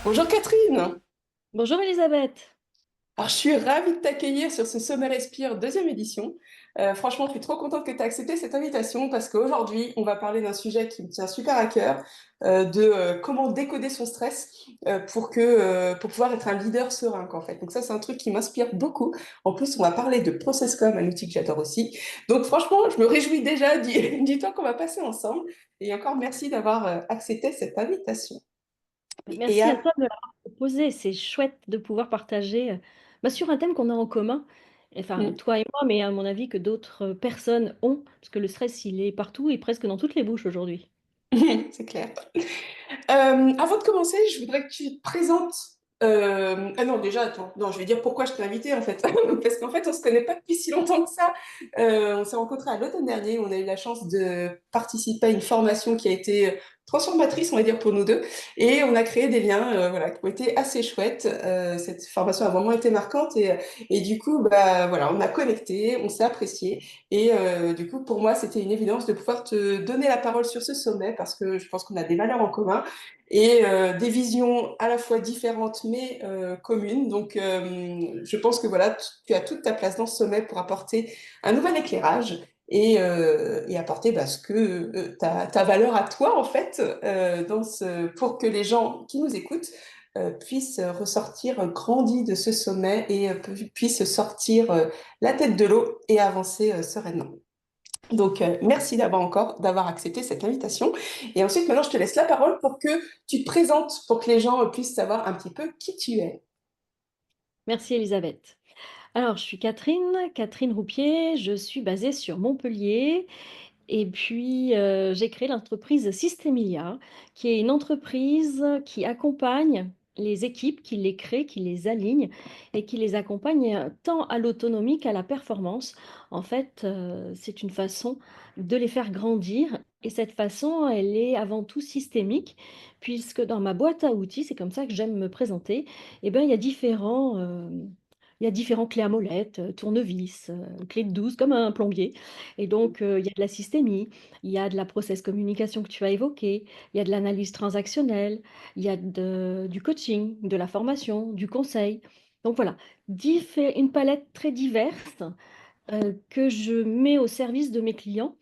Bonjour Catherine. Bonjour Elisabeth. Alors, je suis ravie de t'accueillir sur ce Sommet Respire deuxième édition. Franchement, je suis trop contente que tu aies accepté cette invitation parce qu'aujourd'hui, on va parler d'un sujet qui me tient super à cœur, de comment décoder son stress pour pouvoir être un leader serein, en fait. Donc ça, c'est un truc qui m'inspire beaucoup. En plus, on va parler de ProcessCom, un outil que j'adore aussi. Donc franchement, je me réjouis déjà du temps qu'on va passer ensemble. Et encore merci d'avoir accepté cette invitation. Et Merci à toi de l'avoir proposé. C'est chouette de pouvoir partager sur un thème qu'on a en commun. Enfin, toi et moi, mais à mon avis que d'autres personnes ont, parce que le stress, il est partout et presque dans toutes les bouches aujourd'hui. c'est clair. Avant de commencer, je voudrais que tu te présentes. Ah non, déjà, attends. Non, je vais dire pourquoi je t'ai invité en fait. Parce qu'en fait, on se connaît pas depuis si longtemps que ça. On s'est rencontrés à l'automne dernier. On a eu la chance de participer à une formation qui a été transformatrice, on va dire, pour nous deux. Et on a créé des liens, voilà, qui ont été assez chouettes. Cette formation a vraiment été marquante. Et du coup, bah, voilà, on a connecté, on s'est apprécié. Et du coup, pour moi, c'était une évidence de pouvoir te donner la parole sur ce sommet parce que je pense qu'on a des valeurs en commun et des visions à la fois différentes mais communes. Donc, je pense que voilà, tu as toute ta place dans ce sommet pour apporter un nouvel éclairage et apporter bah, ce que ta valeur à toi en fait pour que les gens qui nous écoutent puissent ressortir grandis de ce sommet et puissent sortir la tête de l'eau et avancer sereinement. Donc, merci d'abord encore d'avoir accepté cette invitation. Et ensuite, maintenant, je te laisse la parole pour que tu te présentes, pour que les gens puissent savoir un petit peu qui tu es. Merci Elisabeth. Alors, je suis Catherine Roupier, je suis basée sur Montpellier. Et puis, j'ai créé l'entreprise Systemilia, qui est une entreprise qui accompagne les équipes, qui les crée, qui les aligne et qui les accompagne tant à l'autonomie qu'à la performance. En fait, c'est une façon de les faire grandir. Et cette façon, elle est avant tout systémique, puisque dans ma boîte à outils, c'est comme ça que j'aime me présenter, eh ben, il y a différents clés à molette, tournevis, clés de 12, comme un plombier. Et donc, il y a de la systémie, il y a de la process communication que tu as évoqué, il y a de l'analyse transactionnelle, il y a du coaching, de la formation, du conseil. Donc voilà, une palette très diverse que je mets au service de mes clients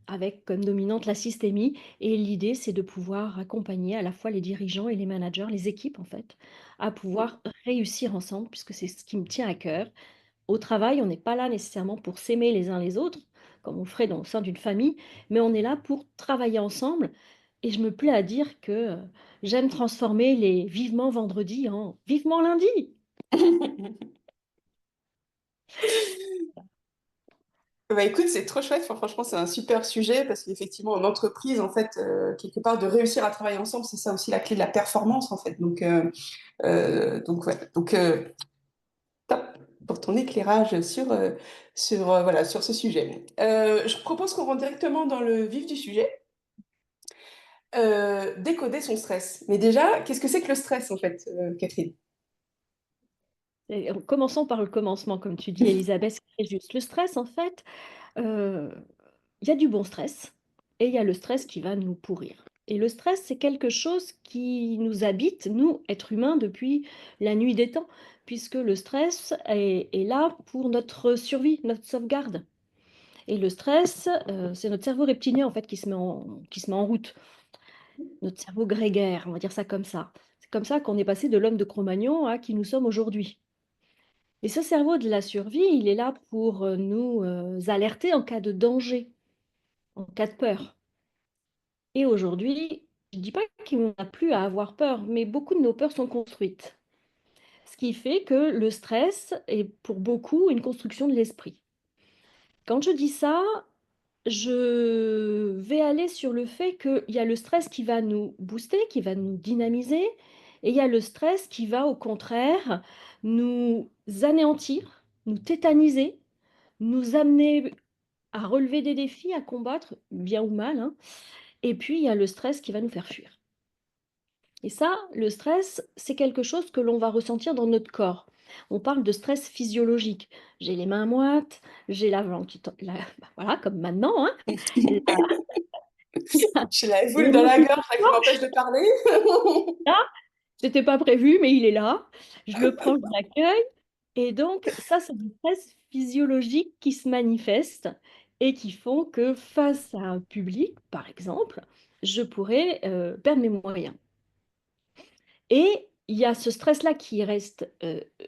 avec comme dominante la systémie. Et l'idée, c'est de pouvoir accompagner à la fois les dirigeants et les managers, les équipes en fait, à pouvoir réussir ensemble, puisque c'est ce qui me tient à cœur. Au travail, on n'est pas là nécessairement pour s'aimer les uns les autres, comme on le ferait au sein d'une famille, mais on est là pour travailler ensemble. Et je me plais à dire que j'aime transformer les vivement vendredi en vivement lundi. Bah écoute, c'est trop chouette. Enfin, franchement, c'est un super sujet parce qu'effectivement, en entreprise, en fait, quelque part, de réussir à travailler ensemble, c'est ça aussi la clé de la performance, en fait. Donc ouais. Donc, top pour ton éclairage voilà, sur ce sujet. Je propose qu'on rentre directement dans le vif du sujet. Décoder son stress. Mais déjà, qu'est-ce que c'est que le stress, en fait, Catherine? Commençons par le commencement, comme tu dis, Elisabeth, c'est très juste. Le stress, en fait, euh, il y a du bon stress et il y a le stress qui va nous pourrir. Et le stress, c'est quelque chose qui nous habite, nous, êtres humains, depuis la nuit des temps, puisque le stress est là pour notre survie, notre sauvegarde. Et le stress, c'est notre cerveau reptilien, en fait, qui se met en route, notre cerveau grégaire, on va dire ça comme ça. C'est comme ça qu'on est passé de l'homme de Cro-Magnon à qui nous sommes aujourd'hui. Et ce cerveau de la survie, il est là pour nous alerter en cas de danger, en cas de peur. Et aujourd'hui, je ne dis pas qu'on n'a plus à avoir peur, mais beaucoup de nos peurs sont construites. Ce qui fait que le stress est pour beaucoup une construction de l'esprit. Quand je dis ça, je vais aller sur le fait qu'il y a le stress qui va nous booster, qui va nous dynamiser, et il y a le stress qui va au contraire nous anéantir, nous tétaniser, nous amener à relever des défis, à combattre, bien ou mal, hein. Et puis il y a le stress qui va nous faire fuir. Et ça, le stress, c'est quelque chose que l'on va ressentir dans notre corps. On parle de stress physiologique. J'ai les mains moites, j'ai la langue bah voilà, comme maintenant, hein. J'ai la boule Les dans mots la qui gorge là, qui m'empêche de parler. là. C'était pas prévu, mais il est là. Je le prends, je l'accueille. Et donc, ça, c'est du stress physiologique qui se manifeste et qui font que face à un public, par exemple, je pourrais perdre mes moyens. Et il y a ce stress-là qui reste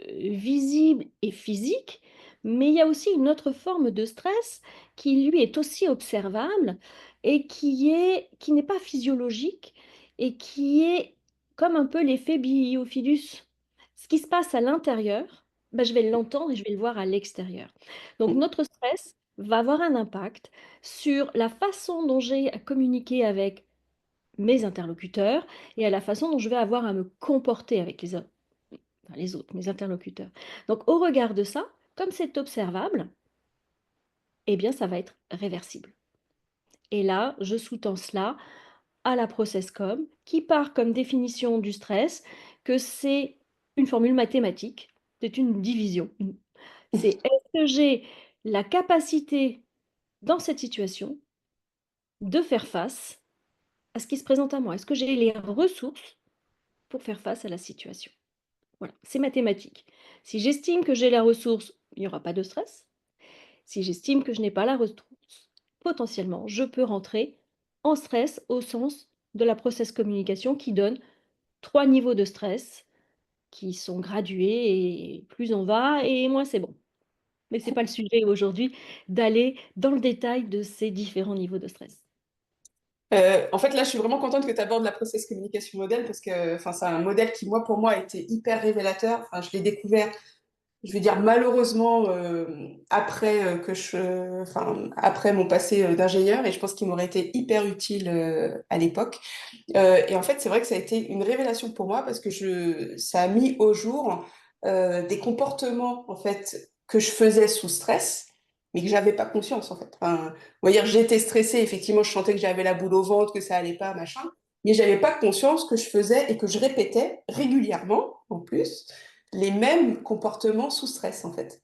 visible et physique, mais il y a aussi une autre forme de stress qui, lui, est aussi observable et qui n'est pas physiologique et qui est comme un peu l'effet biophilus. Ce qui se passe à l'intérieur, ben, je vais l'entendre et je vais le voir à l'extérieur. Donc notre stress va avoir un impact sur la façon dont j'ai à communiquer avec mes interlocuteurs et à la façon dont je vais avoir à me comporter avec les autres, mes interlocuteurs. Donc, au regard de ça, comme c'est observable, eh bien, ça va être réversible. Et là, je sous-tends cela à la process-com, qui part comme définition du stress, que c'est une formule mathématique, c'est une division. C'est est-ce que j'ai la capacité, dans cette situation, de faire face à ce qui se présente à moi? Est-ce que j'ai les ressources pour faire face à la situation? Voilà, c'est mathématique. Si j'estime que j'ai la ressource, il n'y aura pas de stress. Si j'estime que je n'ai pas la ressource, potentiellement, je peux rentrer en stress au sens de la process communication qui donne 3 niveaux de stress qui sont gradués et plus on va et moins c'est bon. Mais c'est pas le sujet aujourd'hui d'aller dans le détail de ces différents niveaux de stress. En fait, là, je suis vraiment contente que tu abordes la process communication modèle parce que enfin, c'est un modèle qui, moi, pour moi, a été hyper révélateur. Enfin, je l'ai découvert, je vais dire malheureusement, après, enfin, après mon passé d'ingénieur et je pense qu'il m'aurait été hyper utile à l'époque. Et en fait, c'est vrai que ça a été une révélation pour moi parce que ça a mis au jour des comportements en fait que je faisais sous stress, mais que j'avais pas conscience en fait. Enfin, on va dire, j'étais stressée, effectivement, je sentais que j'avais la boule au ventre, que ça allait pas, machin, mais j'avais pas conscience que je faisais et que je répétais régulièrement, en plus, les mêmes comportements sous stress en fait.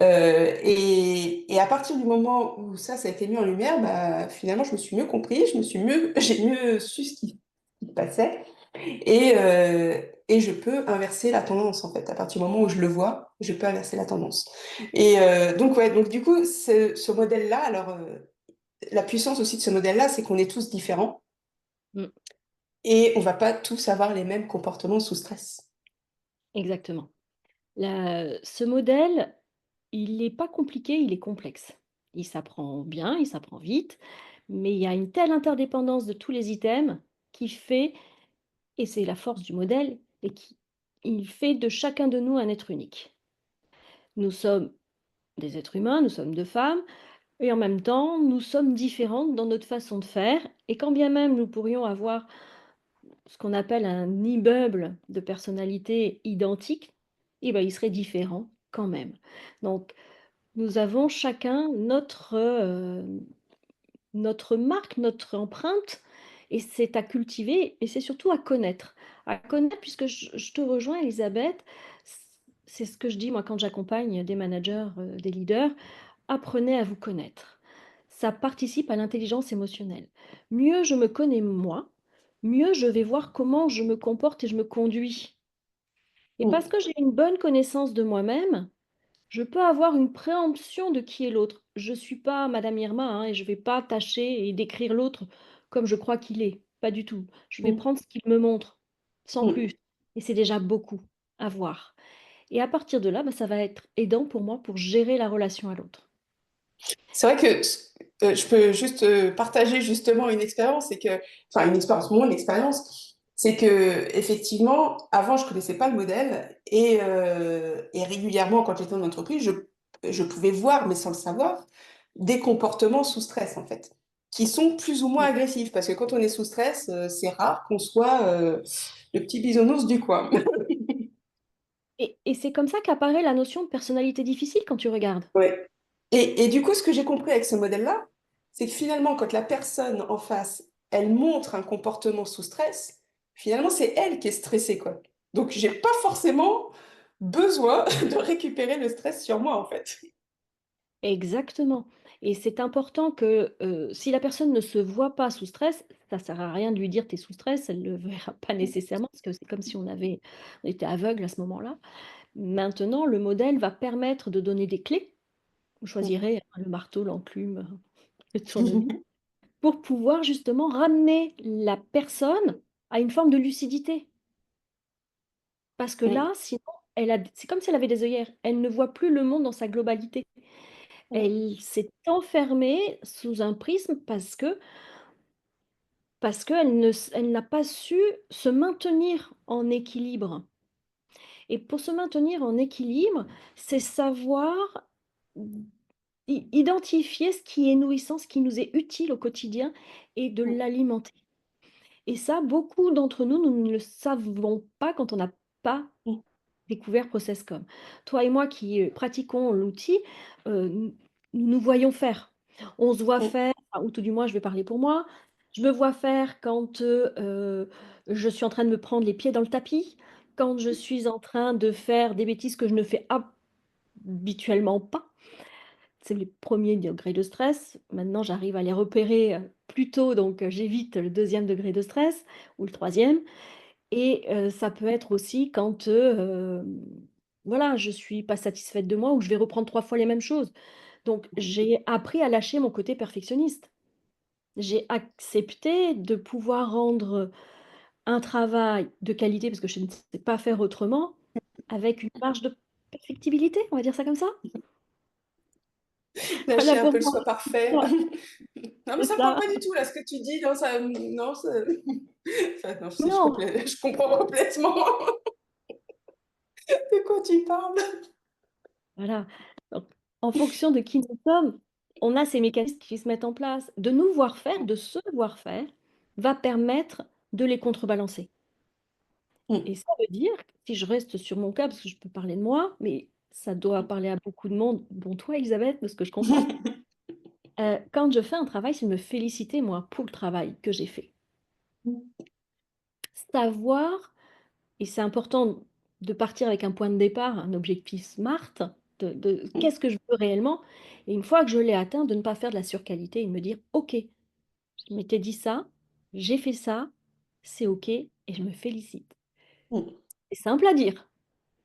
Et à partir du moment où ça a été mis en lumière, bah, finalement, je me suis mieux compris, j'ai mieux su ce qui se passait, et je peux inverser la tendance, en fait. À partir du moment où je le vois, je peux inverser la tendance. Donc, ouais, donc du coup, ce modèle-là, alors, la puissance aussi de ce modèle-là, c'est qu'on est tous différents Mmh, et on va pas tous avoir les mêmes comportements sous stress. exactement. Ce modèle, il n'est pas compliqué, il est complexe. Il s'apprend bien, il s'apprend vite, mais il y a une telle interdépendance de tous les items qui fait, et c'est la force du modèle, et qui il fait de chacun de nous un être unique. Nous sommes des êtres humains, nous sommes 2 femmes, et en même temps, nous sommes différentes dans notre façon de faire, et quand bien même nous pourrions avoir ce qu'on appelle un immeuble de personnalité identique, eh ben, il serait différent quand même. Donc nous avons chacun notre marque, notre empreinte et c'est à cultiver et c'est surtout à connaître. À connaître puisque je te rejoins Elisabeth, c'est ce que je dis moi quand j'accompagne des managers, des leaders: «Apprenez à vous connaître». Ça participe à l'intelligence émotionnelle. Mieux je me connais moi, mieux je vais voir comment je me comporte et je me conduis et parce Mm, que j'ai une bonne connaissance de moi-même, je peux avoir une préemption de qui est l'autre. Je ne suis pas Madame Irma, hein, et je ne vais pas tâcher et décrire l'autre comme je crois qu'il est. Pas du tout. Je vais mm, prendre ce qu'il me montre, sans mm. plus. Et c'est déjà beaucoup à voir. Et à partir de là, bah, ça va être aidant pour moi pour gérer la relation à l'autre. C'est vrai que je peux juste partager justement une expérience, c'est que, enfin une expérience, mon expérience, c'est que effectivement, avant je connaissais pas le modèle et régulièrement quand j'étais en entreprise, je pouvais voir, mais sans le savoir, des comportements sous stress en fait, qui sont plus ou moins Mm. agressifs, parce que quand on est sous stress, c'est rare qu'on soit le petit bisounours du coin. Et c'est comme ça qu'apparaît la notion de personnalité difficile quand tu regardes. Ouais. Et du coup, ce que j'ai compris avec ce modèle-là, c'est que finalement, quand la personne en face, elle montre un comportement sous stress, finalement, c'est elle qui est stressée, quoi. Donc, j'ai pas forcément besoin de récupérer le stress sur moi, en fait. Exactement. Et c'est important que si la personne ne se voit pas sous stress, ça ne sert à rien de lui dire tu es sous stress, elle ne le verra pas nécessairement, parce que c'est comme si on était aveugle à ce moment-là. Maintenant, le modèle va permettre de donner des clés. Vous choisirez hein, le marteau, l'enclume, le tournevis, pour pouvoir justement ramener la personne à une forme de lucidité. Parce que là, sinon, c'est comme si elle avait des œillères. Elle ne voit plus le monde dans sa globalité. Elle s'est enfermée sous un prisme parce qu'elle elle n'a pas su se maintenir en équilibre. Et pour se maintenir en équilibre, c'est savoir identifier ce qui est nourrissant, ce qui nous est utile au quotidien et de l'alimenter. Et ça, beaucoup d'entre nous, nous ne le savons pas quand on n'a pas découvert Processcom. Toi et moi qui pratiquons l'outil, nous nous voyons faire. On se voit faire, enfin, ou tout du moins, je vais parler pour moi. Je me vois faire quand je suis en train de me prendre les pieds dans le tapis, quand je suis en train de faire des bêtises que je ne fais habituellement pas. C'est les premiers degrés de stress. Maintenant, j'arrive à les repérer plus tôt, donc j'évite le deuxième degré de stress ou le troisième. Et ça peut être aussi quand, voilà, je suis pas satisfaite de moi ou je vais reprendre 3 fois les mêmes choses. Donc j'ai appris à lâcher mon côté perfectionniste. J'ai accepté de pouvoir rendre un travail de qualité, parce que je ne sais pas faire autrement, avec une marge de perfectibilité, on va dire ça comme ça? Voilà Lâcher un pour peu le moi. soi parfait. Ouais, Non, mais c'est ça me parle ça. pas du tout, là, ce que tu dis. Non, ça, non, enfin, non, Mais je, non, je comprends complètement de quoi tu parles. voilà. Donc en fonction de qui nous sommes, on a ces mécanismes qui se mettent en place. De nous voir faire, de se voir faire, va permettre de les contrebalancer. Et ça veut dire que si je reste sur mon cas, parce que je peux parler de moi, mais ça doit parler à beaucoup de monde, dont toi, Elisabeth, de ce que je comprends. Quand je fais un travail, c'est de me féliciter, moi, pour le travail que j'ai fait. Savoir, et c'est important de partir avec un point de départ, un objectif SMART, de qu'est-ce que je veux réellement, et une fois que je l'ai atteint, de ne pas faire de la surqualité et de me dire, OK, je m'étais dit ça, j'ai fait ça, c'est OK, et je me félicite. C'est simple à dire.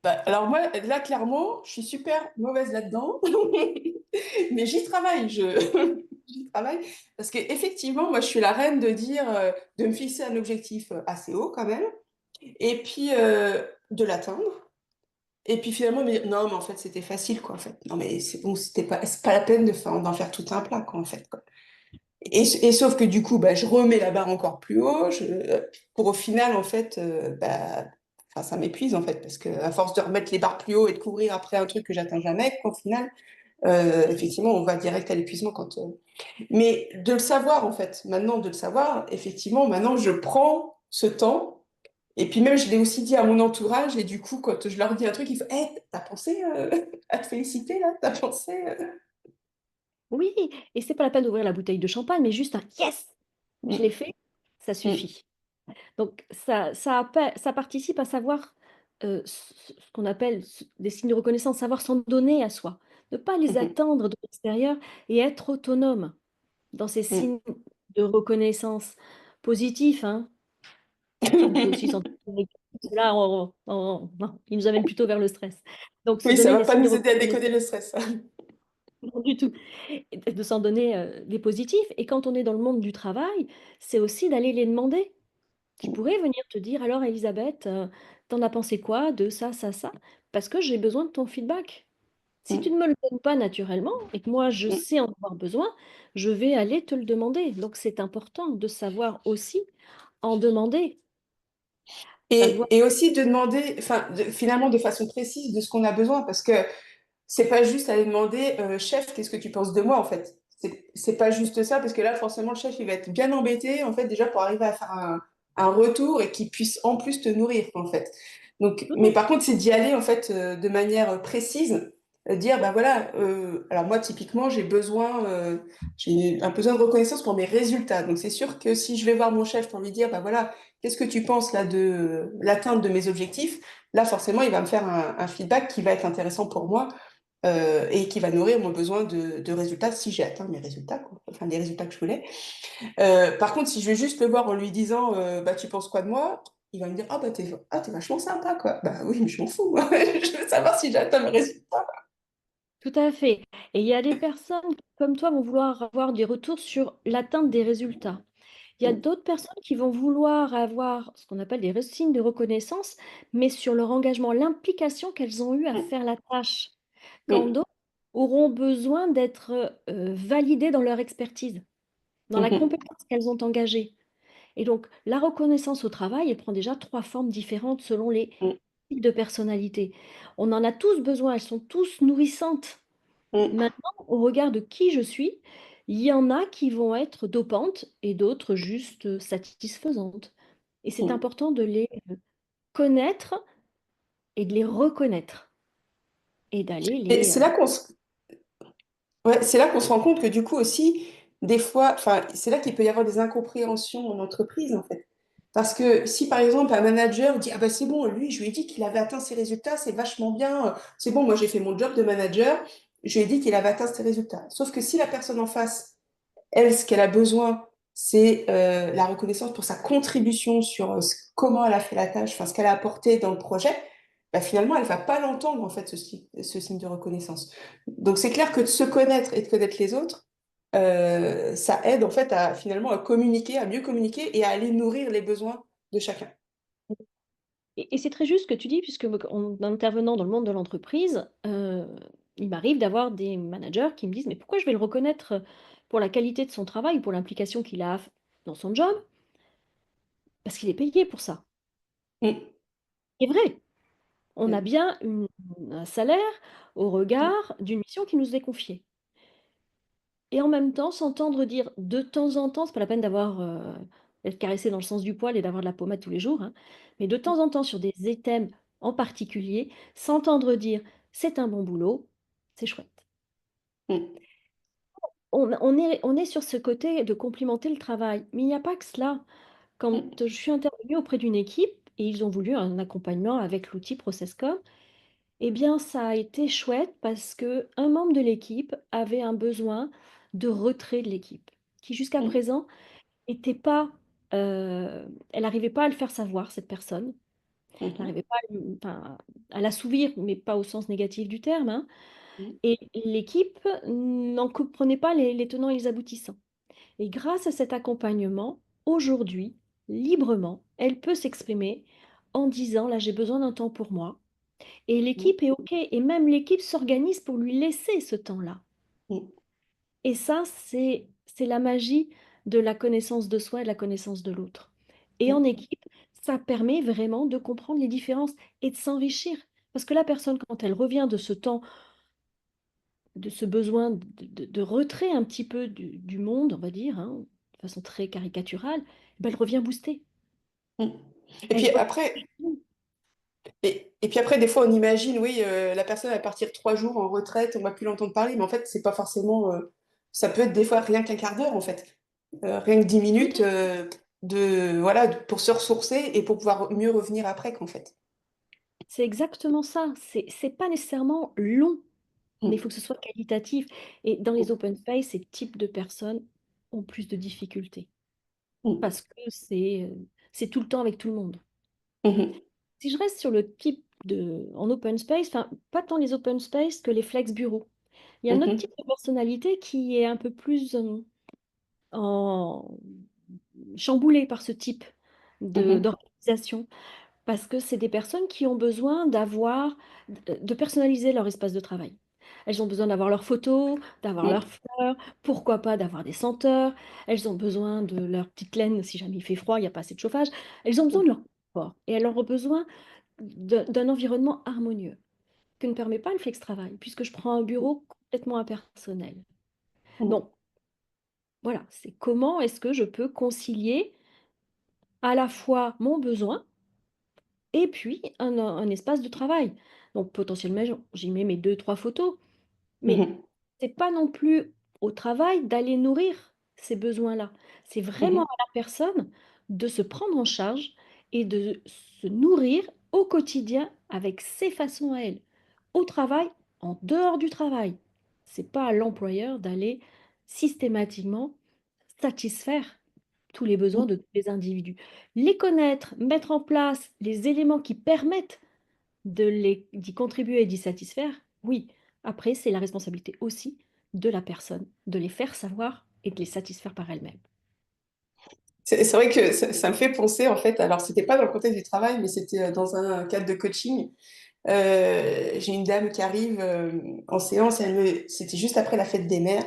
Bah, alors moi, là, clairement, je suis super mauvaise là-dedans, mais j'y travaille, j'y travaille, parce qu'effectivement, moi, je suis la reine de dire, de me fixer un objectif assez haut quand même, et puis de l'atteindre, et puis finalement, me dire, non, mais en fait, c'était facile, quoi, en fait. Non, mais c'est bon, c'est pas la peine d'en faire tout un plat, quoi, en fait, quoi. Et sauf que du coup, bah, je remets la barre encore plus haut, pour au final, en fait, bah, enfin, ça m'épuise, en fait, parce que à force de remettre les barres plus haut et de courir après un truc que j'atteins jamais, au final, effectivement, on va direct à l'épuisement quand. Mais de le savoir, en fait, maintenant de le savoir, effectivement, maintenant je prends ce temps. Et puis même, je l'ai aussi dit à mon entourage, et du coup, quand je leur dis un truc, ils font, hey, t'as pensé à te féliciter là? T'as pensé Oui, et c'est pas la peine d'ouvrir la bouteille de champagne, mais juste un yes, je l'ai Mm, fait, ça mm, suffit. Donc ça participe à savoir ce qu'on appelle des signes de reconnaissance, savoir s'en donner à soi, ne pas les mm, attendre de l'extérieur et être autonome dans ces mm. signes de reconnaissance positifs, hein. On peut aussi s'en donner négatifs, parce que là, non, ils nous amènent plutôt vers le stress. Donc se Oui, ça donner va des pas signes de nous aider à reconnaissance, décoder le stress, ça. non du tout. Et de s'en donner, des positifs et quand on est dans le monde du travail, c'est aussi d'aller les demander. Je Mm, pourrais venir te dire: «Alors Elisabeth, tu as pensé quoi de ça, ça, ça?» parce que j'ai besoin de ton feedback. Si tu mm, ne me le donnes pas naturellement et que moi je mm. sais en avoir besoin, je vais aller te le demander. Donc c'est important de savoir aussi en demander, savoir Et aussi de demander, enfin, finalement, de façon précise de ce qu'on a besoin, parce que c'est pas juste aller demander, chef, qu'est-ce que tu penses de moi, en fait. C'est pas juste ça, parce que là, forcément, le chef, il va être bien embêté, en fait, déjà pour arriver à faire un retour et qu'il puisse en plus te nourrir, en fait. Donc, tout mais à par contre, c'est d'y aller, en fait, de manière précise, dire, bah voilà, alors moi, typiquement, j'ai un besoin de reconnaissance pour mes résultats. Donc, c'est sûr que si je vais voir mon chef pour lui dire, bah voilà, qu'est-ce que tu penses là de l'atteinte de mes objectifs? Là, forcément, il va me faire un feedback qui va être intéressant pour moi et qui va nourrir mon besoin de résultats si j'ai atteint mes résultats, quoi. Enfin les résultats que je voulais. Par contre, si je vais juste le voir en lui disant bah, tu penses quoi de moi? Il va me dire t'es vachement sympa, quoi. Bah oui, mais je m'en fous, moi. Je veux savoir si j'atteins mes résultats. Tout à fait. Et il y a des personnes qui, comme toi, vont vouloir avoir des retours sur l'atteinte des résultats. Il y a Mm, d'autres personnes qui vont vouloir avoir ce qu'on appelle des signes de reconnaissance, mais sur leur engagement, l'implication qu'elles ont eue à mm, faire la tâche. Quand mm, d'autres auront besoin d'être validées dans leur expertise, dans la mhm, compétence qu'elles ont engagée. Et donc, la reconnaissance au travail, elle prend déjà trois formes différentes selon les mm, types de personnalités. On en a tous besoin, elles sont tous nourrissantes. mm, Maintenant, au regard de qui je suis, il y en a qui vont être dopantes et d'autres juste satisfaisantes. Et c'est mm. important de les connaître et de les reconnaître et d'aller Et les... c'est là qu'on se Ouais, c'est là qu'on se rend compte que du coup aussi, des fois, enfin, c'est là qu'il peut y avoir des incompréhensions en entreprise, en fait. Parce que si par exemple un manager dit, ah ben c'est bon, lui, je lui ai dit qu'il avait atteint ses résultats, c'est vachement bien, c'est bon, moi j'ai fait mon job de manager, je lui ai dit qu'il avait atteint ses résultats. Sauf que si la personne en face, elle, ce qu'elle a besoin, c'est la reconnaissance pour sa contribution sur comment elle a fait la tâche, enfin ce qu'elle a apporté dans le projet, bah, finalement, elle va pas l'entendre, en fait, ce signe de reconnaissance. Donc, c'est clair que de se connaître et de connaître les autres, ça aide, en fait, à finalement à communiquer, à mieux communiquer et à aller nourrir les besoins de chacun. Et c'est très juste ce que tu dis, puisque en intervenant dans le monde de l'entreprise, il m'arrive d'avoir des managers qui me disent, mais pourquoi je vais le reconnaître pour la qualité de son travail, pour l'implication qu'il a dans son job? Parce qu'il est payé pour ça. Mm, C'est vrai, on a mm, bien un salaire au mm, regard d'une mission qui nous est confiée. Et en même temps, s'entendre dire de temps en temps, c'est pas la peine d'avoir d'être caressé dans le sens du poil et d'avoir de la pommade tous les jours, hein, mais de temps en temps sur des thèmes en particulier, s'entendre dire c'est un bon boulot, c'est chouette. mm, On est sur ce côté de complimenter le travail, mais il n'y a pas que cela. Quand mm, je suis intervenue auprès d'une équipe et ils ont voulu un accompagnement avec l'outil ProcessCom, eh bien, ça a été chouette parce que un membre de l'équipe avait un besoin de retrait de l'équipe, qui jusqu'à mm, présent était pas, elle n'arrivait pas à le faire savoir, cette personne. Elle mhm, n'arrivait pas enfin, à l'assouvir, mais pas au sens négatif du terme, hein, mm, et l'équipe n'en comprenait pas les tenants et les aboutissants. Et grâce à cet accompagnement, aujourd'hui, librement, elle peut s'exprimer en disant: «Là, j'ai besoin d'un temps pour moi». Et mm, l'équipe est OK et même l'équipe s'organise pour lui laisser ce temps-là. mm, Et ça, c'est la magie de la connaissance de soi et de la connaissance de l'autre. Et en mm, équipe, ça permet vraiment de comprendre les différences et de s'enrichir. Parce que la personne, quand elle revient de ce temps, de ce besoin de retrait un petit peu du monde, on va dire, hein, de façon très caricaturale, ben, elle revient boostée. mm. Et Elle puis revient... après, et puis après, des fois, on imagine, oui, la personne va partir 3 jours en retraite, on va plus l'entendre parler, mais en fait, c'est pas forcément. Ça peut être des fois rien qu'un quart d'heure, en fait. Rien que 10 minutes voilà, pour se ressourcer et pour pouvoir mieux revenir après, qu'en fait. C'est exactement ça. C'est pas nécessairement long, mais il Mm, faut que ce soit qualitatif. Et dans les mm, open space, ces types de personnes ont plus de difficultés mm, parce que c'est tout le temps avec tout le monde. mhm, Si je reste sur le type en open space, enfin, pas tant les open space que les flex bureaux. Il y a un autre mhm, type de personnalité qui est un peu plus en... chamboulé par ce type mhm, d'organisation. Parce que c'est des personnes qui ont besoin de personnaliser leur espace de travail. Elles ont besoin d'avoir leurs photos, d'avoir leurs mm, fleurs, pourquoi pas d'avoir des senteurs. Elles ont besoin de leur petite laine si jamais il fait froid, il n'y a pas assez de chauffage. Elles ont besoin de leur confort et elles ont besoin d'un environnement harmonieux que ne permet pas le flex-travail, puisque je prends un bureau complètement impersonnel. mm, Donc voilà, c'est comment est-ce que je peux concilier à la fois mon besoin et puis un espace de travail. Donc potentiellement, j'y mets mes deux trois photos, mais mhm, c'est pas non plus au travail d'aller nourrir ces besoins-là. C'est vraiment mhm, à la personne de se prendre en charge et de se nourrir au quotidien avec ses façons à elle, au travail en dehors du travail. C'est pas à l'employeur d'aller systématiquement satisfaire tous les besoins de tous les individus. Les connaître, mettre en place les éléments qui permettent d'y contribuer et d'y satisfaire, oui. Après, c'est la responsabilité aussi de la personne de les faire savoir et de les satisfaire par elle-même. C'est vrai que ça me fait penser, en fait, alors c'était pas dans le contexte du travail, mais c'était dans un cadre de coaching. J'ai une dame qui arrive en séance, c'était juste après la fête des mères,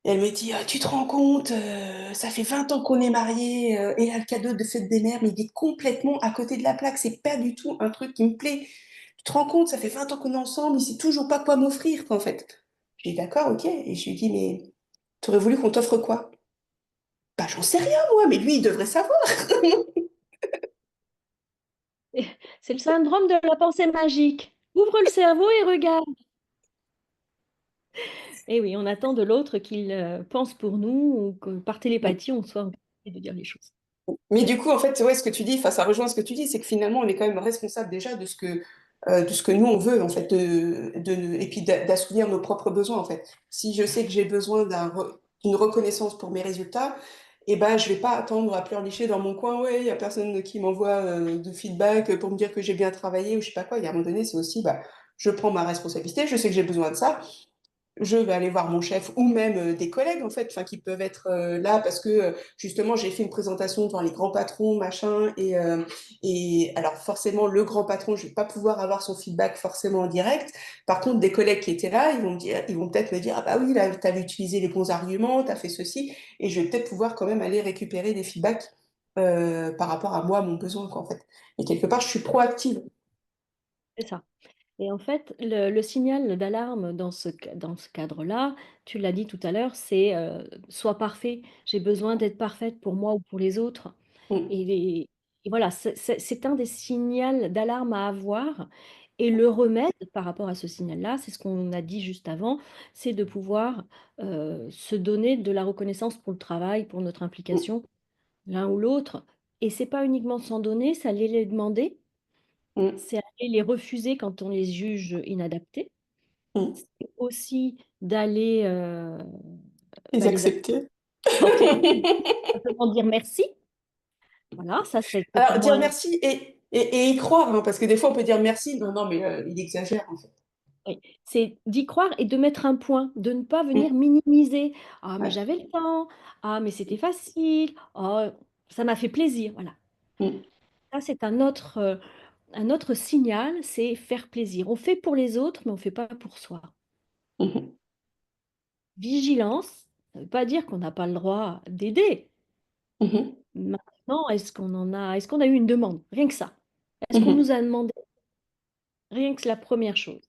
et elle me dit, ah, tu te rends compte, ça fait 20 ans qu'on est mariés, et là, le cadeau de fête des mères, mais il est complètement à côté de la plaque, c'est pas du tout un truc qui me plaît. Tu te rends compte, ça fait 20 ans qu'on est ensemble, il sait toujours pas quoi m'offrir, quoi, en fait. Je dis, d'accord, ok, et je lui dis, mais t'aurais voulu qu'on t'offre quoi? Bah, j'en sais rien, moi, mais lui, il devrait savoir. Et c'est le syndrome de la pensée magique. Ouvre le cerveau et regarde. Et oui, on attend de l'autre qu'il pense pour nous ou que par télépathie, on soit en capacité de dire les choses. Mais du coup, en fait, ouais, ce que tu dis, enfin, ça rejoint ce que tu dis, c'est que finalement, on est quand même responsable déjà de ce que nous, on veut, en fait, et puis d'assouvir nos propres besoins, en fait. Si je sais que j'ai besoin d'une reconnaissance pour mes résultats, eh ben, je vais pas attendre à pleurnicher dans mon coin, ouais, il y a personne qui m'envoie de feedback pour me dire que j'ai bien travaillé ou je sais pas quoi. Il y a un moment donné, c'est aussi, bah, je prends ma responsabilité, je sais que j'ai besoin de ça, je vais aller voir mon chef ou même des collègues en fait, enfin qui peuvent être là parce que justement j'ai fait une présentation devant les grands patrons machin et alors forcément le grand patron je vais pas pouvoir avoir son feedback forcément en direct. Par contre des collègues qui étaient là ils vont me dire ils vont peut-être me dire ah bah oui là t'as utilisé les bons arguments t'as fait ceci et je vais peut-être pouvoir quand même aller récupérer des feedbacks par rapport à moi mon besoin quoi en fait. Et quelque part je suis proactive. C'est ça. Et en fait, le signal d'alarme dans ce cadre-là, tu l'as dit tout à l'heure, c'est, «Sois parfait». J'ai besoin d'être parfaite pour moi ou pour les autres Mm, et et voilà, c'est un des signaux d'alarme à avoir et le remède par rapport à ce signal-là, c'est ce qu'on a dit juste avant, c'est de pouvoir, se donner de la reconnaissance pour le travail, pour notre mm, implication, l'un ou l'autre et c'est pas uniquement s'en donner, c'est aller les demander, mm, c'est aller les refuser quand on les juge inadaptés. mm. C'est aussi d'aller, Les les accepter. accorder, simplement dire merci. Voilà, ça c'est peut-être Alors, dire moins merci et y croire, hein, parce que des fois, on peut dire merci. Non, non, mais il exagère, en fait. oui, c'est d'y croire et de mettre un point, de ne pas venir Mm, minimiser. «Ah mais ouais, j'avais le temps. Ah mais c'était facile. Oh ça m'a fait plaisir». Voilà. mm, Ça c'est un autre signal, c'est faire plaisir. On fait pour les autres, mais on fait pas pour soi. mhm, Vigilance, ça veut pas dire qu'on n'a pas le droit d'aider. mhm, Maintenant, est-ce qu'on a eu une demande? Rien que ça. Est-ce qu'on mhm, nous a demandé? Rien que la première chose.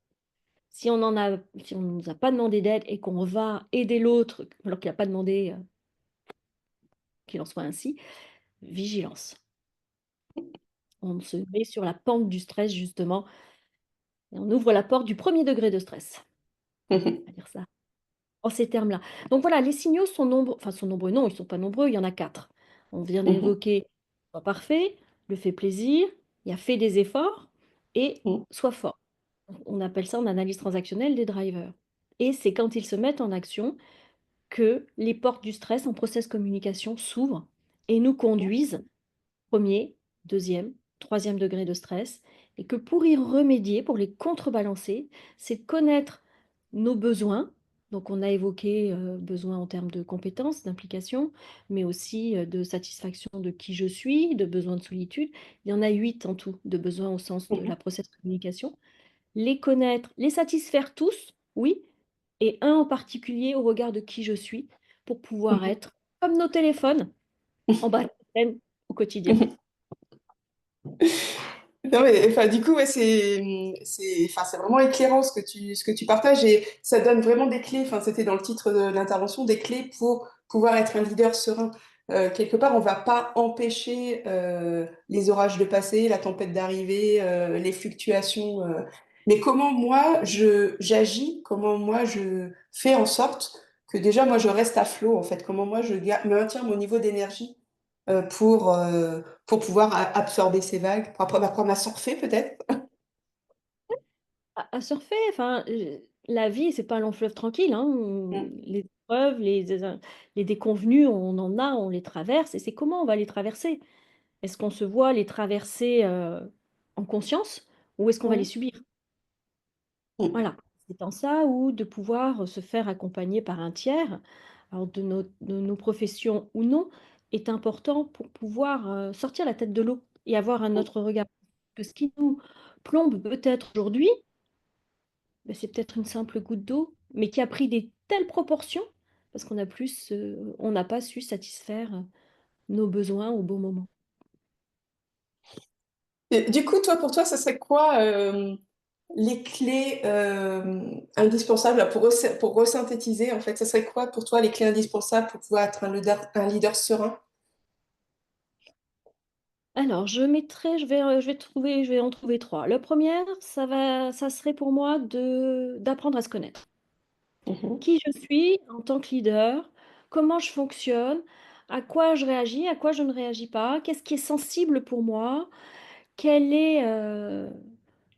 Si on nous a pas demandé d'aide et qu'on va aider l'autre alors qu'il a pas demandé, qu'il en soit ainsi, vigilance. On se met sur la pente du stress justement et on ouvre la porte du premier degré de stress. On mhm, va dire ça en ces termes-là. Donc voilà, les signaux sont nombreux enfin sont nombreux, non, ils sont pas nombreux, il y en a 4. On vient mhm, d'évoquer sois parfait, le fait plaisir, il y a fait des efforts et mm, sois fort. On appelle ça en analyse transactionnelle des drivers et c'est quand ils se mettent en action que les portes du stress en process communication s'ouvrent et nous conduisent premier, deuxième, troisième degré de stress et que pour y remédier, pour les contrebalancer, c'est de connaître nos besoins. Donc on a évoqué, besoins en termes de compétences, d'implication, mais aussi, de satisfaction de qui je suis, de besoin de solitude. Il y en a 8 en tout de besoins au sens de mhm, la process communication. Les connaître, les satisfaire tous, oui, et un en particulier au regard de qui je suis, pour pouvoir mhm, être comme nos téléphones, en bas au quotidien. mhm. Non, mais enfin, du coup, ouais, enfin, c'est vraiment éclairant ce que tu partages et ça donne vraiment des clés. Enfin, c'était dans le titre de l'intervention, des clés pour pouvoir être un leader serein. Quelque part, on va pas empêcher les orages de passer, la tempête d'arriver, les fluctuations. Mais comment moi j'agis, comment moi je fais en sorte que déjà moi je reste à flot en fait, comment moi maintiens mon niveau d'énergie pour pouvoir absorber ces vagues, pour apprendre à surfer peut-être. à surfer. Enfin, la vie, c'est pas un long fleuve tranquille, hein. Mm, Les épreuves, les déconvenues, on en a, on les traverse et c'est comment on va les traverser? Est-ce qu'on se voit les traverser, en conscience ou est-ce qu'on va les mm, subir? mm. Voilà, c'est en ça ou de pouvoir se faire accompagner par un tiers, alors de nos professions ou non, est important pour pouvoir, sortir la tête de l'eau et avoir un autre regard. Que ce qui nous plombe peut-être aujourd'hui, bah, c'est peut-être une simple goutte d'eau, mais qui a pris des telles proportions parce on n'a pas su satisfaire, nos besoins au bon moment. Et du coup, toi, pour toi, ça serait quoi les clés indispensables là, pour resynthétiser, en fait? Ça serait quoi pour toi les clés indispensables pour pouvoir être un leader serein? Alors je vais en trouver 3. La première, ça serait pour moi de d'apprendre à se connaître. Mhm, Qui je suis en tant que leader, comment je fonctionne, à quoi je réagis, à quoi je ne réagis pas, qu'est-ce qui est sensible pour moi, quel est, heu,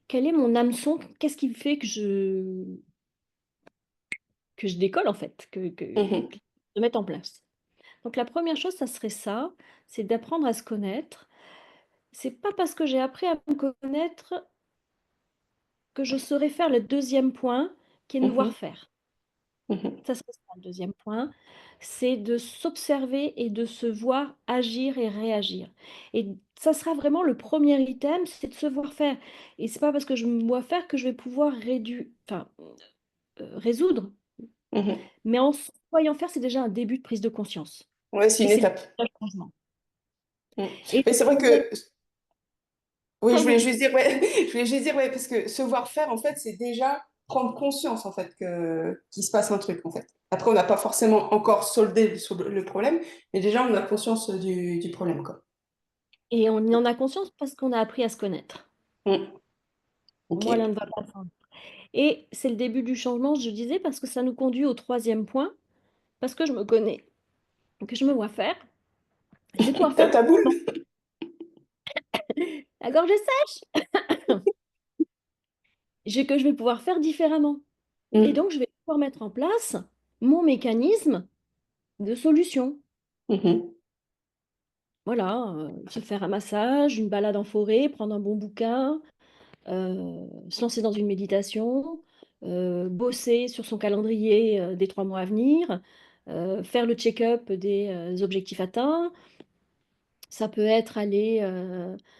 quel est mon hameçon, qu'est-ce qui fait que je décolle en fait, que mhm, je mette en place. Donc la première chose, ça serait ça, c'est d'apprendre à se connaître. C'est pas parce que j'ai appris à me connaître que je saurais faire le deuxième point, qui est de me voir mhm, faire. mhm. Ça serait ça le deuxième point, c'est de s'observer et de se voir agir et réagir et ça sera vraiment le premier item, c'est de se voir faire et c'est pas parce que je me vois faire que je vais pouvoir résoudre, Mhm. mais en se voyant faire, c'est déjà un début de prise de conscience Ouais, c'est et une c'est étape. déjà le changement Mm. et Mais le c'est vrai 3 que, oui, je voulais pardon. juste dire, ouais, je voulais juste dire, ouais, parce que se voir faire, en fait, c'est déjà prendre conscience, en fait, qu'il se passe un truc, en fait. Après, on n'a pas forcément encore soldé le problème, mais déjà, on a conscience du problème, quoi. Et on y en a conscience parce qu'on a appris à se connaître. Mm. Pour Ok. moi, l'un ne va pas sans l'autre et c'est le début du changement, je disais, parce que ça nous conduit au troisième point, parce que je me connais, que je me vois faire. Je vais pouvoir T'as faire ta boule? la gorge sèche, que je vais pouvoir faire différemment et Mm. donc je vais pouvoir mettre en place mon mécanisme de solution. Mhm. Voilà, se faire un massage, une balade en forêt, prendre un bon bouquin, se lancer dans une méditation, bosser sur son calendrier, des 3 mois à venir, faire le check-up des, objectifs atteints. Ça peut être aller,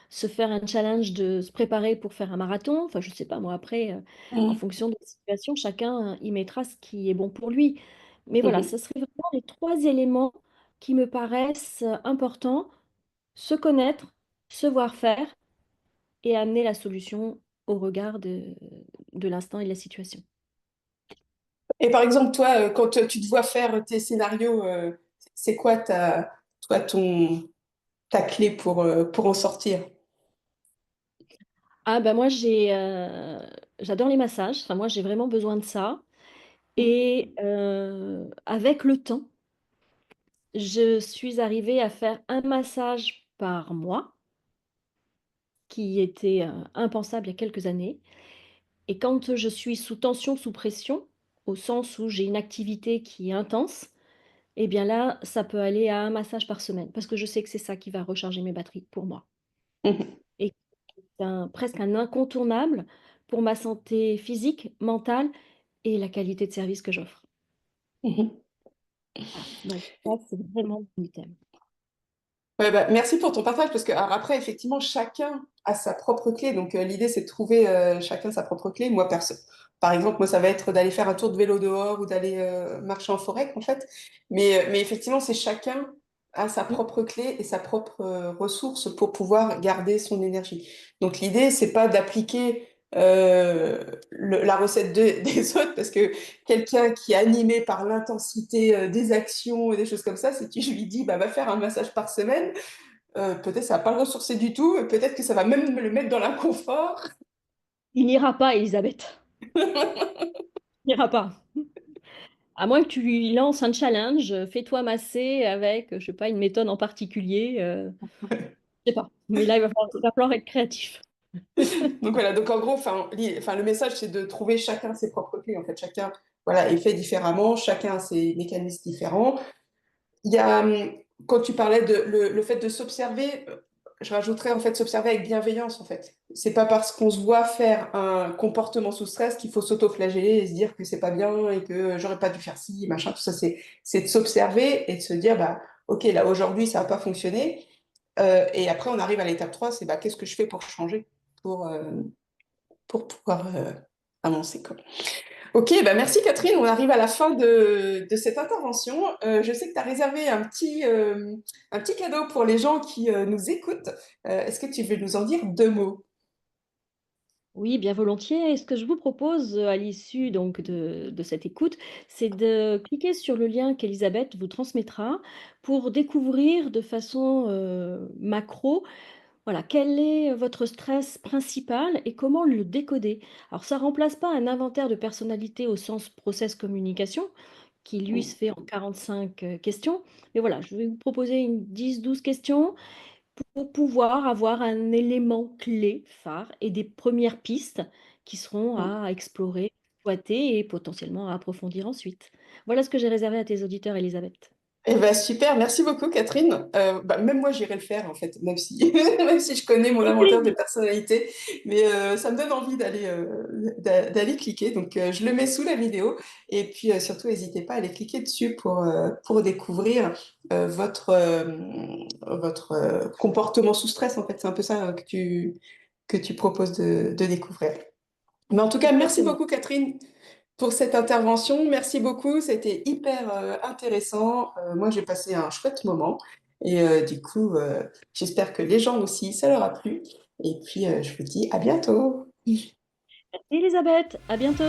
se faire un challenge de se préparer pour faire un marathon. Enfin, je sais pas moi, après, en Mm. fonction de la situation, chacun y mettra ce qui est bon pour lui. Mais voilà, Mhm. ce serait vraiment les 3 éléments qui me paraissent, importants: se connaître, se voir faire et amener la solution au regard de l'instant et de la situation. Et par exemple, toi, quand tu te vois faire tes scénarios, c'est quoi toi, ta clé pour en sortir? Ah bah, moi j'adore les massages, enfin moi j'ai vraiment besoin de ça et avec le temps je suis arrivée à faire un massage par mois, qui était, impensable il y a quelques années et quand je suis sous tension, sous pression, au sens où j'ai une activité qui est intense et bien là, ça peut aller à un massage par semaine parce que je sais que c'est ça qui va recharger mes batteries pour moi Mhm. et c'est presque un incontournable pour ma santé physique, mentale et la qualité de service que j'offre. Mhm. Voilà, donc ça, c'est vraiment mon item. Ouais, bah, merci pour ton partage parce que alors après, effectivement, chacun a sa propre clé. Donc, l'idée, c'est de trouver chacun sa propre clé. Moi, par exemple, moi, ça va être d'aller faire un tour de vélo dehors ou d'aller marcher en forêt, en fait. Mais effectivement, c'est chacun a sa Mmh. propre clé et sa propre ressource pour pouvoir garder son énergie. Donc, l'idée, c'est pas d'appliquer la recette des autres parce que quelqu'un qui est animé par l'intensité des actions et des choses comme ça, si tu lui dis, bah, va faire un massage par semaine, peut-être ça va pas le ressourcer du tout, et peut-être que ça va même le mettre dans l'inconfort. Il n'ira pas Elisabeth, il n'ira pas. À moins que tu lui lances un challenge, fais-toi masser avec, je sais pas, une méthode en particulier, je sais pas. Mais là, il va falloir être créatif. Donc voilà, donc en gros, le message, c'est de trouver chacun ses propres clés. En fait, chacun voilà, est fait différemment, chacun a ses mécanismes différents. Il y a, quand tu parlais de le fait de s'observer, je rajouterais en fait s'observer avec bienveillance en fait. C'est pas parce qu'on se voit faire un comportement sous stress qu'il faut s'auto-flageller et se dire que c'est pas bien et que j'aurais pas dû faire ci, machin, tout ça. C'est de s'observer et de se dire, bah, ok, là aujourd'hui ça n'a pas fonctionné. Et après on arrive à l'étape 3, c'est bah, qu'est-ce que je fais pour changer, pour, euh, pour pouvoir avancer, quoi. Ok, bah merci Catherine, on arrive à la fin de cette intervention. Je sais que tu as réservé un petit cadeau pour les gens qui nous écoutent. Est-ce que tu veux nous en dire deux mots? Oui, bien volontiers. Et ce que je vous propose, à l'issue donc de cette écoute, c'est de cliquer sur le lien qu'Elisabeth vous transmettra pour découvrir de façon, macro, voilà, quel est votre stress principal et comment le décoder? Alors ça remplace pas un inventaire de personnalité au sens process communication, qui lui se fait en 45 questions. Mais voilà, je vais vous proposer une 10-12 questions pour pouvoir avoir un élément clé, phare et des premières pistes qui seront à explorer, exploiter et potentiellement à approfondir ensuite. Voilà ce que j'ai réservé à tes auditeurs, Elisabeth. Eh ben, super, merci beaucoup Catherine. Bah, même moi j'irai le faire en fait, même si, même si je connais mon Avec inventaire de plaisir. personnalité, mais ça me donne envie d'aller cliquer. Donc je le mets sous la vidéo et puis surtout n'hésitez pas à aller cliquer dessus pour découvrir votre comportement sous stress en fait. C'est un peu ça que tu proposes de découvrir. Mais en tout cas, merci Exactement. beaucoup Catherine pour cette intervention. Merci beaucoup, c'était hyper intéressant. Moi, j'ai passé un chouette moment et du coup, j'espère que les gens aussi, ça leur a plu. Et puis, je vous dis à bientôt. Merci Elisabeth, à bientôt.